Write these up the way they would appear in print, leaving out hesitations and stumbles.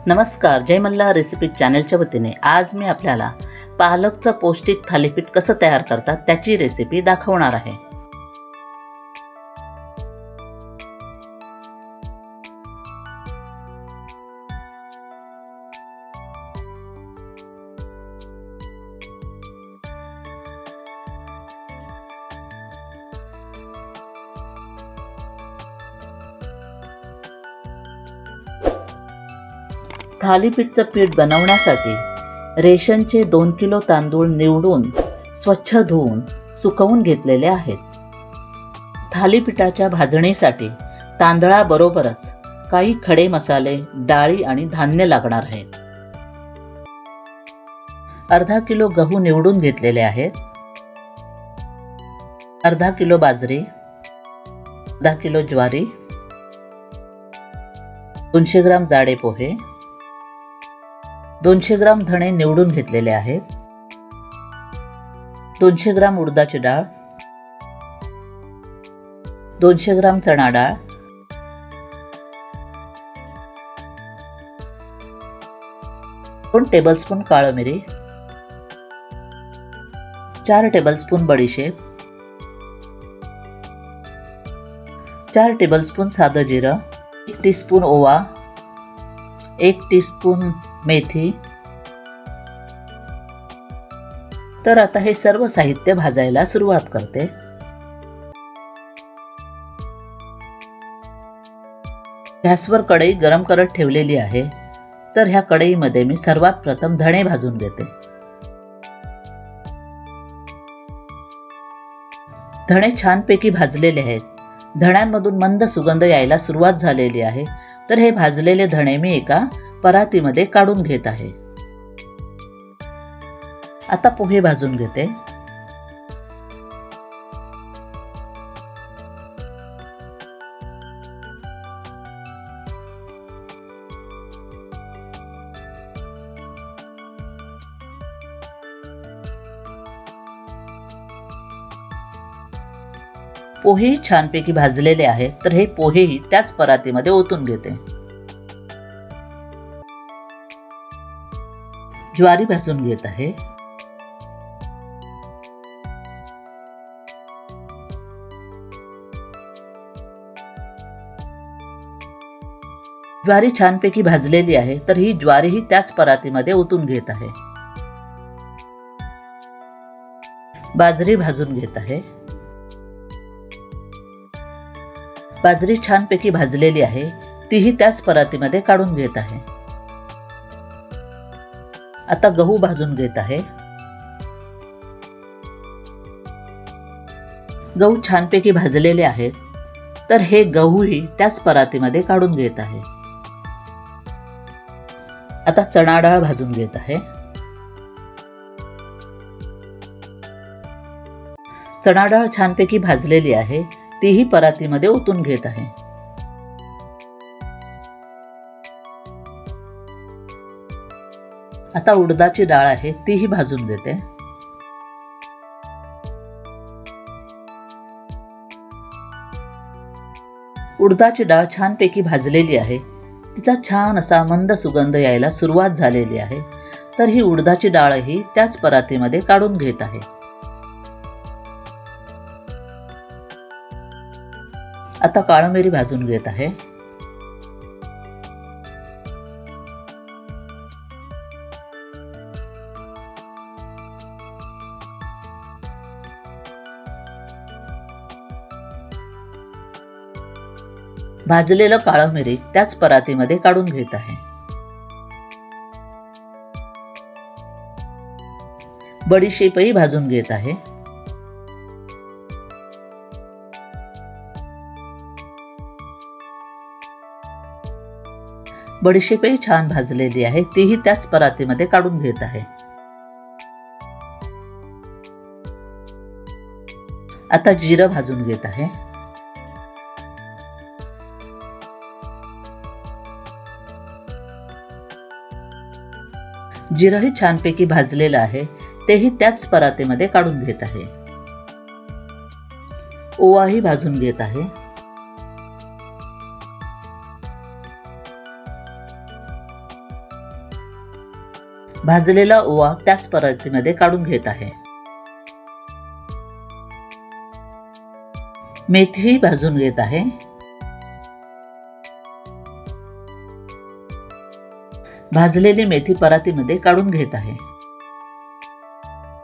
नमस्कार, जय मल्हार रेसिपी चॅनलच्या वतीने आज मी आपल्याला पालकचं पौष्टिक थालीपीठ कसं तयार करतात त्याची रेसिपी दाखवणार आहे। थालीपीठचं पीठ बनवण्यासाठी रेशनचे 2 किलो तांदूळ निवडून स्वच्छ धुवून सुकवून घेतलेले आहेत। थालीपीठाच्या भाजणीसाठी तांदळाबरोबरच काही खडे मसाले, डाळी आणि धान्य लागणार आहेत। अर्धा किलो गहू निवडून घेतलेले आहेत। अर्धा किलो बाजरी, अर्धा किलो ज्वारी, 200 ग्राम जाडे पोहे, 200 ग्राम धणे निवडून घेतलेले आहेत। 200 ग्राम उडदाची डाळ, 200 ग्राम चणा डाळ, 2 टेबलस्पून काळी मिरी, 4 टेबलस्पून बडीशेप, 4 टेबलस्पून साधं जिरं, 1 टीस्पून ओवा, 1 टीस्पून मेथी। तर आता हे सर्व साहित्य भाजायला सुरुवात करते। गॅसवर कढई गरम करत ठेवलेली आहे। तर ह्या कढईमध्ये मी सर्वात प्रथम धणे भाजून घेते। धणे छानपैकी भाजलेले आहेत। धण्यांमधून मंद सुगंध यायला सुरुवात झालेली आहे। तर हे भाजलेले धणे मी एका परातीमध्ये काढून घेत आहे। आता पोहे भाजून घेते। पोहे छानपैकी भाजलेले आहेत। तर हे पोहेही त्याच परातीमध्ये ओतून घेते। ज्वारी भाजून घेत आहे। ज्वारी छानपैकी भाजलेली आहे। तर ही ज्वारीही त्याच परातीमध्ये ओतून घेत आहे। बाजरी भाजून घेत आहे। बाजरी छानपैकी भाजलेली आहे। तीही त्याच परातीमध्ये काढून घेत आहे। आता गहू भाजून घेत आहे। गहू छानपैकी भाजलेले आहेत। तर हे गहूही त्याच परातीमध्ये काढून घेत आहे। आता चणा डाळ भाजून घेत आहे। चणा डाळ छानपैकी भाजलेली आहे। तीही परातीमध्ये ओतून घेत आहे। आता उडदाची डाळ आहे तीही भाजून घेते। उडदाची डाळ छानपैकी भाजलेली आहे। तिचा छान असा मंद सुगंध यायला सुरुवात झालेली आहे। तर ही उडदाची डाळही त्याच परातीमध्ये काढून घेत आहे। आता काळी मिरी भाजून घेत आहे। भाजलेलं काळी मिरी त्याच परातीमध्ये काढून घेत आहे। बडीशेपही भाजून घेत आहे। बडीशेपही छान भाजलेली आहे। तीही त्याच परातीमध्ये काढून घेत आहे। आता जिरं भाजून घेत आहे। जिरंही छानपैकी भाजलेलं आहे। तेही त्याच परातीमध्ये काढून घेत आहे। ओवाही भाजून घेत आहे। भाजलेला ओवा त्याच परातीमध्ये काढून घेत आहे. मेथीही भाजून घेत आहे. भाजलेली मेथी परातीमध्ये काढून घेत आहे.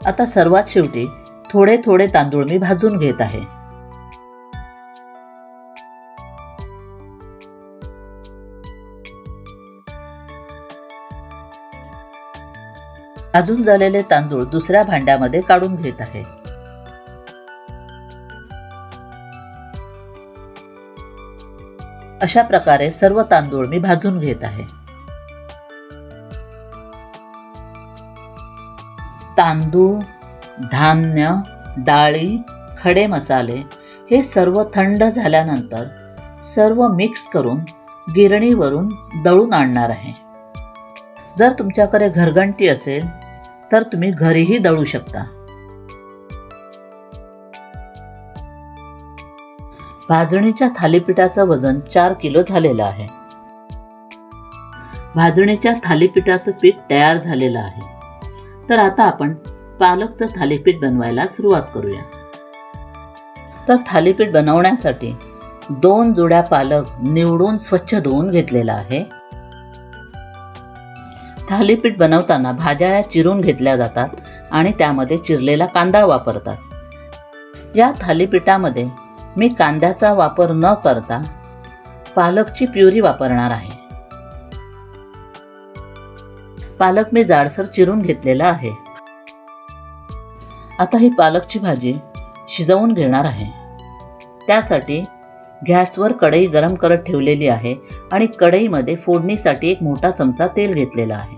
आता सर्वात शेवटी थोडे थोडे तांदूळ मी भाजून घेत आहे. भाजून झालेले तांदूळ दुसऱ्या भांड्यामध्ये काढून घेत आहे. अशा प्रकारे सर्व तांदूळ मी भाजून घेत आहे. तांदूळ, धान्य, डाळी, खडे मसाले हे सर्व थंड झाल्यानंतर सर्व मिक्स करून गिरणीवरून दळून आणणार आहे. जर तुमच्याकडे घरघंटी असेल तर तुम्ही घरीही दळू शकता. भाजणीच्या थालीपीठाचं वजन 4 किलो झालेलं आहे. भाजणीच्या थालीपीठाचं पीठ तयार झालेलं आहे. तर आता आपण पालकचं थालीपीठ बनवायला सुरुवात करूया. तर थालीपीठ बनवण्यासाठी 2 जुड्या पालक निवडून स्वच्छ धुवून घेतलेला आहे. थालीपीठ बनवताना भाज्या चिरून घेतल्या जातात आणि त्यामध्ये चिरलेला कांदा वापरतात. या थालीपीठामध्ये मी कांद्याचा वापर न करता पालकची प्युरी वापरणार आहे. पालक मी जाडसर चिरून घेतलेला आहे. आता ही पालकची भाजी शिजवून घेणार आहे. त्यासाठी गॅसवर कढई गरम करत ठेवलेली आहे आणि कढईमध्ये फोडणीसाठी 1 मोठा चमचा तेल घेतलेला आहे.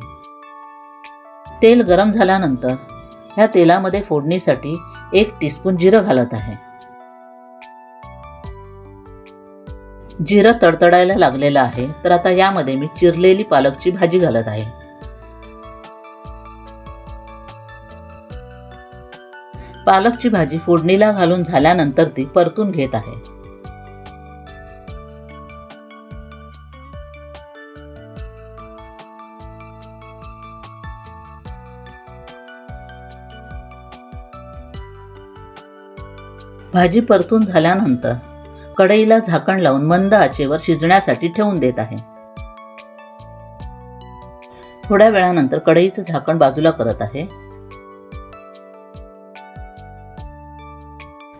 तेल गरम झाल्यानंतर ह्या तेलामध्ये फोडणीसाठी 1 टीस्पून जिरं घालत आहे. जिरं तडतडायला लागलेलं आहे. तर आता यामध्ये मी चिरलेली पालकची भाजी घालत आहे. पालकची भाजी फोडणीला घालून झाल्यानंतर ती परतून घेत आहे. भाजी परतून झाल्यानंतर कढईला झाकण लावून मंद आचेवर शिजण्यासाठी ठेवून देत आहे. थोड्या वेळानंतर कढईचं झाकण बाजूला करत आहे.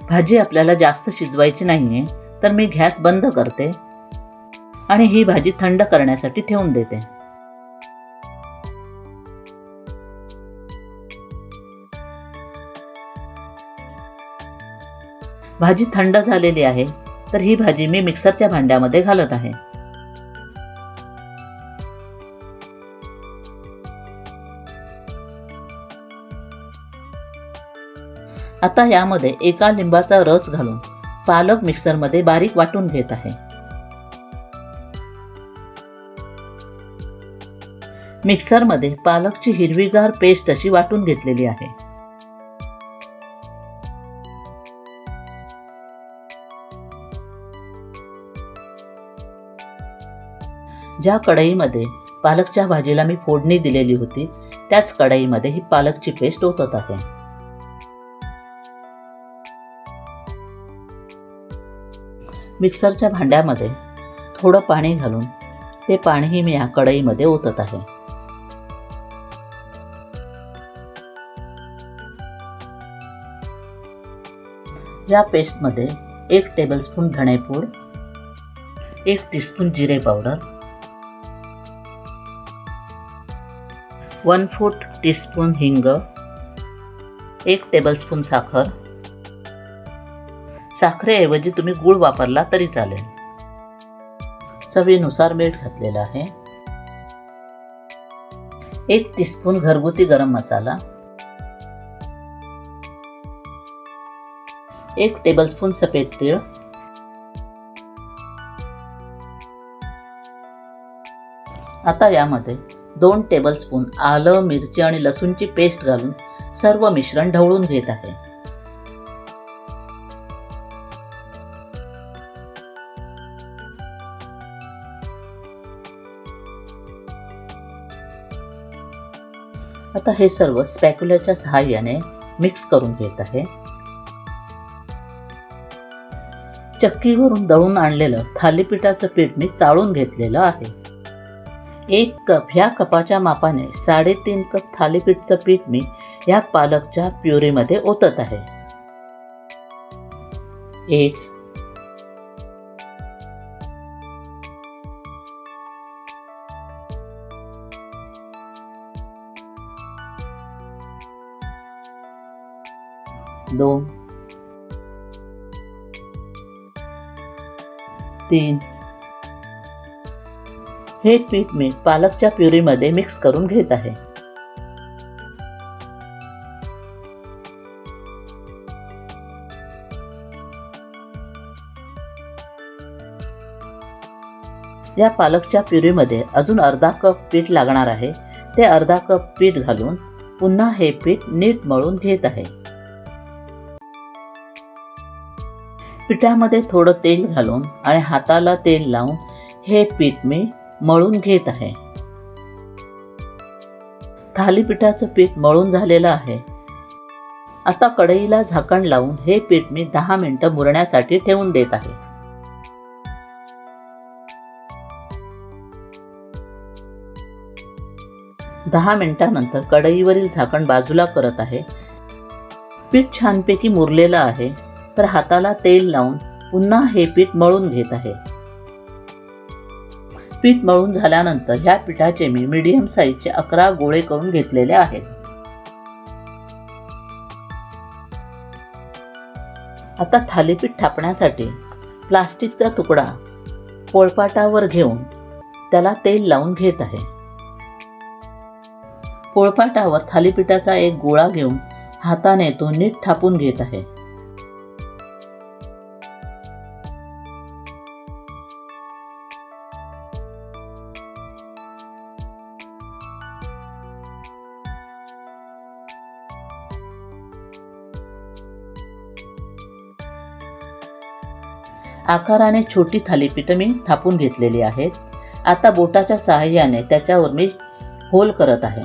भाजी आपल्याला जास्त शिजवायची नाहीये, तर मी गॅस बंद करते आणि ही भाजी थंड करण्यासाठी ठेवून देते. भाजी थंड झालेली आहे. तर ही भाजी मी मिक्सरच्या भांड्यामध्ये घालत आहे. आता यामध्ये 1 लिंबाचा रस घालून पालक मिक्सरमध्ये बारीक वाटून घेत आहे. मिक्सरमध्ये पालकची हिरवीगार पेस्ट अशी वाटून घेतलेली आहे. ज्या कढईमध्ये पालकच्या भाजीला मी फोडणी दिलेली होती त्याच कढईमध्ये ही पालकची पेस्ट ओतत आहे. मिक्सरच्या भांड्यामध्ये थोडं पाणी घालून ते पाणीही मी या कढईमध्ये ओतत आहे. या पेस्टमध्ये 1 टेबलस्पून धणेपूड, 1 टीस्पून जिरे पावडर, 1/4 टीस्पून हिंग, 1 टेबलस्पून साखर. साखरेऐवजी तुम्ही गूळ वापरला तरी चालेल. चवीनुसार मीठ घातलेलं आहे. 1 टीस्पून घरगुती गरम मसाला, 1 टेबलस्पून सफेद तीळ, आता यामध्ये 2 टेबलस्पून आलं, मिरची आणि लसूणची पेस्ट घालून सर्व मिश्रण ढवळून घेत आहे. आता हे सर्व स्पॅक्युलाच्या सहाय्याने मिक्स करून घेत आहे. चक्कीवरून दळून आणलेलं थालीपीठाचं पीठ मी चाळून घेतलेलं आहे. 1 कप ह्या कपाच्या मापाने 3.5 कप थालीपीठचं पीठ मी ह्या पालकच्या प्युरीमध्ये ओतत आहे. 1 2 3 हे पीठ मी पालकच्या प्युरीमध्ये मिक्स करून घेत आहे. या पालकच्या प्युरीमध्ये अजून अर्धा कप पीठ लागणार आहे. ते अर्धा कप पीठ घालून पुन्हा हे पीठ नीट मळून घेत आहे. पिठामध्ये थोडं तेल घालून आणि हाताला तेल लावून हे पीठ मी मळून घेत आहे. थालीपीठाचं पीठ मळून झालेलं आहे. आता कढईला झाकण लावून हे पीठ मी 10 मिनिटं मुरण्यासाठी ठेवून देत आहे. दहा मिनिटांनंतर कढईवरील झाकण बाजूला करत आहे. पीठ छानपैकी मुरलेलं आहे. तर हाताला तेल लावून पुन्हा हे पीठ मळून घेत आहे. पीठ मळून झाल्यानंतर ह्या पिठाचे मी मीडियम साईजचे 11 गोळे करून घेतलेले आहेत. आता थालीपीठ थापण्यासाठी प्लास्टिकचा तुकडा पोळपाटावर घेऊन त्याला तेल लावून घेत आहे. पोळपाटावर थालीपीठाचा एक गोळा घेऊन हाताने तो नीट थापून घेत आहे. आकाराने छोटी थालीपीठं मी थापून घेतलेली आहेत. आता बोटाच्या सहाय्याने त्याच्यावर मी होल करत आहे.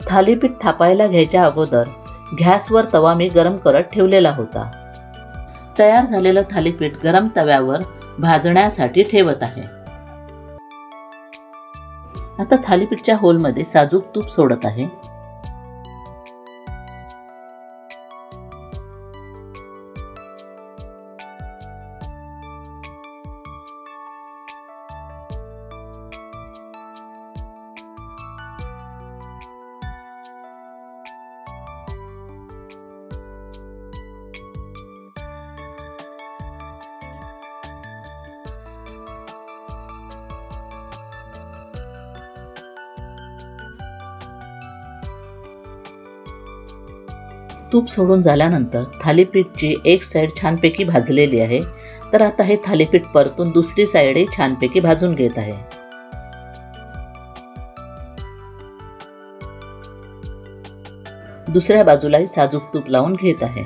थालीपीठ थापायला घ्यायच्या अगोदर गॅसवर तवा मी गरम करत ठेवलेला होता. तयार झालेलं थालीपीठ गरम तव्यावर भाजण्यासाठी ठेवत आहे. आता थालीपीठच्या होलमध्ये साजूक तूप सोडत आहे. तूप सोडून झाल्यानंतर थालीपीठची एक साईड छानपैकी भाजलेली आहे. तर आता हे थालीपीठ परतून दुसरी साईडही छानपैकी भाजून घेत आहे. दुसऱ्या बाजूलाही साजूक तूप लावून घेत आहे.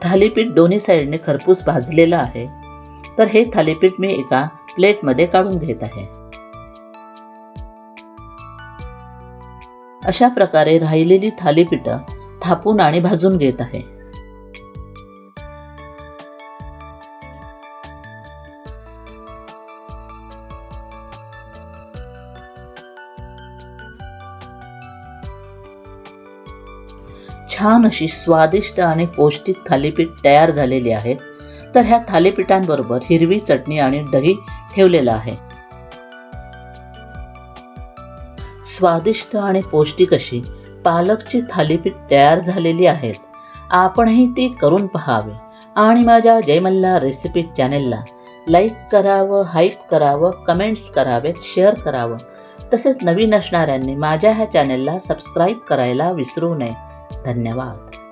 थालीपीठ दोन्ही साईडने खरपूस भाजलेलं आहे. तर हे थालीपीठ मी एका प्लेटमध्ये काढून घेत आहे. अशा प्रकारे राहिलेली थालीपीठं थापून आणि भाजून घेत आहे. छान अशी स्वादिष्ट आणि पौष्टिक थालीपीठ तयार झालेली आहेत. तर ह्या थालीपीठांबरोबर हिरवी चटणी आणि दही ठेवलेलं आहे. स्वादिष्ट आणि पौष्टिक अशी पालकची थालीपीठ तयार झालेली आहेत. आपणही ती करून पहावे आणि माझ्या जय मल्हार रेसिपी चॅनेलला लाईक करावं, हाईप करावं, कमेंट्स करावेत, शेअर करावं. तसेच नवीन असणाऱ्यांनी माझ्या ह्या चॅनेलला सबस्क्राईब करायला विसरू नये. धन्यवाद.